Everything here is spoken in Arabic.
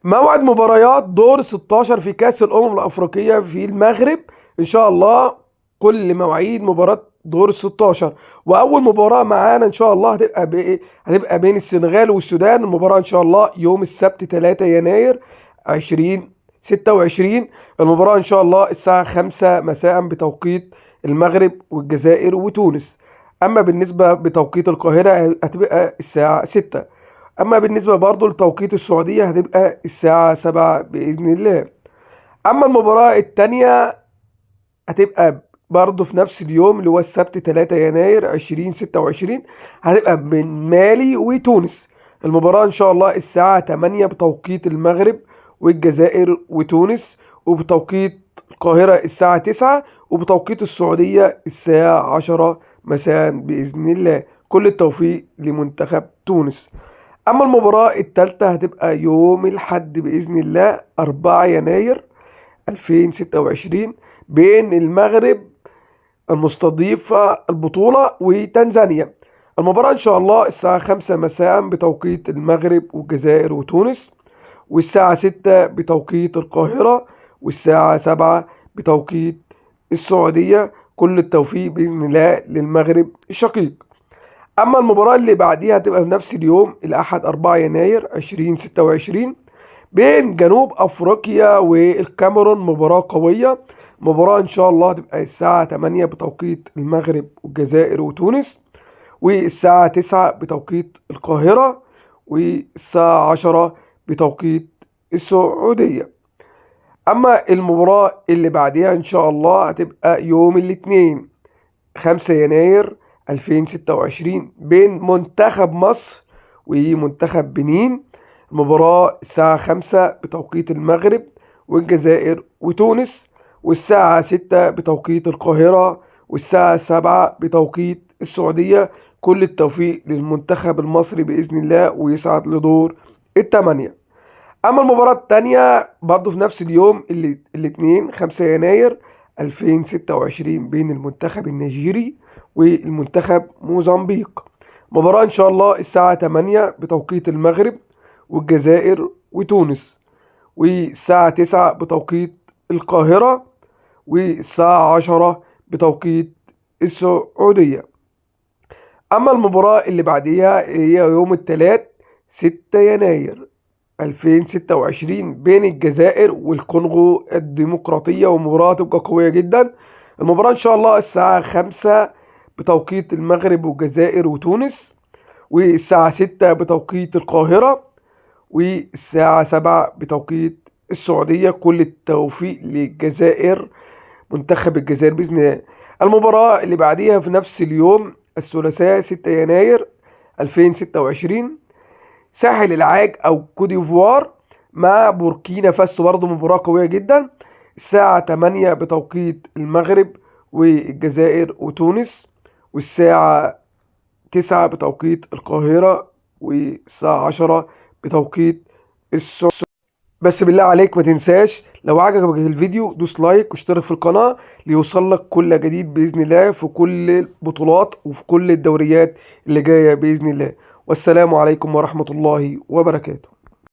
موعد مباريات دور 16 في كأس الأمم الأفريقية في المغرب إن شاء الله. كل مواعيد مباراة دور ال 16، وأول مباراة معانا إن شاء الله هتبقى بين السنغال والسودان. المباراة إن شاء الله يوم السبت 3 يناير 2026. المباراة إن شاء الله الساعة 5 مساء بتوقيت المغرب والجزائر وتونس. أما بالنسبة بتوقيت القاهرة هتبقى الساعة 6. اما بالنسبة برضو لتوقيت السعودية هتبقى الساعة 7 بإذن الله. اما المباراة التانية هتبقى برضو في نفس اليوم اللي هو السبت 3 يناير 2026، هتبقى بين مالي وتونس. المباراة ان شاء الله الساعة 8 بتوقيت المغرب والجزائر وتونس، وبتوقيت القاهرة الساعة 9، وبتوقيت السعودية الساعة 10 مساء بإذن الله. كل التوفيق لمنتخب تونس. أما المباراة التالتة هتبقى يوم الأحد بإذن الله 4 يناير 2026 بين المغرب المستضيفة البطولة وتنزانيا. المباراة إن شاء الله الساعة 5 مساء بتوقيت المغرب والجزائر وتونس، والساعة 6 بتوقيت القاهرة، والساعة 7 بتوقيت السعودية. كل التوفيق بإذن الله للمغرب الشقيق. اما المباراة اللي بعديها هتبقى في نفس اليوم الاحد 4 يناير 2026 بين جنوب افريقيا والكاميرون. مباراة قوية، مباراة ان شاء الله هتبقى الساعة 8 بتوقيت المغرب والجزائر وتونس، والساعة 9 بتوقيت القاهرة، والساعة 10 بتوقيت السعودية. اما المباراة اللي بعديها ان شاء الله هتبقى يوم الاثنين 5 يناير 2026 بين منتخب مصر ومنتخب بنين. المباراة الساعة 5 بتوقيت المغرب والجزائر وتونس، والساعة 6 بتوقيت القاهرة، والساعة 7 بتوقيت السعودية. كل التوفيق للمنتخب المصري بإذن الله ويصعد لدور الثمانية. أما المباراة التانية برضو في نفس اليوم الاثنين 5 يناير 2026 بين المنتخب النيجيري والمنتخب موزمبيق. مباراة إن شاء الله الساعة 8 بتوقيت المغرب والجزائر وتونس، والساعة 9 بتوقيت القاهرة، والساعة 10 بتوقيت السعودية. أما المباراة اللي بعديها هي يوم الثلاث 6 يناير 2026 بين الجزائر والكونغو الديمقراطية، ومباراة تبقى قوية جدا. المباراة إن شاء الله الساعة 5 بتوقيت المغرب والجزائر وتونس، والساعة 6 بتوقيت القاهرة، والساعة 7 بتوقيت السعودية. كل التوفيق للجزائر، منتخب الجزائر بإذن الله. المباراة اللي بعديها في نفس اليوم الثلاثاء 6 يناير 2026 ساحل العاج أو كوديفوار مع بوركينا فاسو، برضه مباراة قوية جدا. الساعة 8 بتوقيت المغرب والجزائر وتونس، والساعة 9 بتوقيت القاهرة، والساعة 10 بتوقيت السعودية. بس بالله عليك ما تنساش لو عجبك الفيديو دوس لايك واشترك في القناة ليوصل لك كل جديد بإذن الله في كل البطولات وفي كل الدوريات اللي جاية بإذن الله. والسلام عليكم ورحمة الله وبركاته.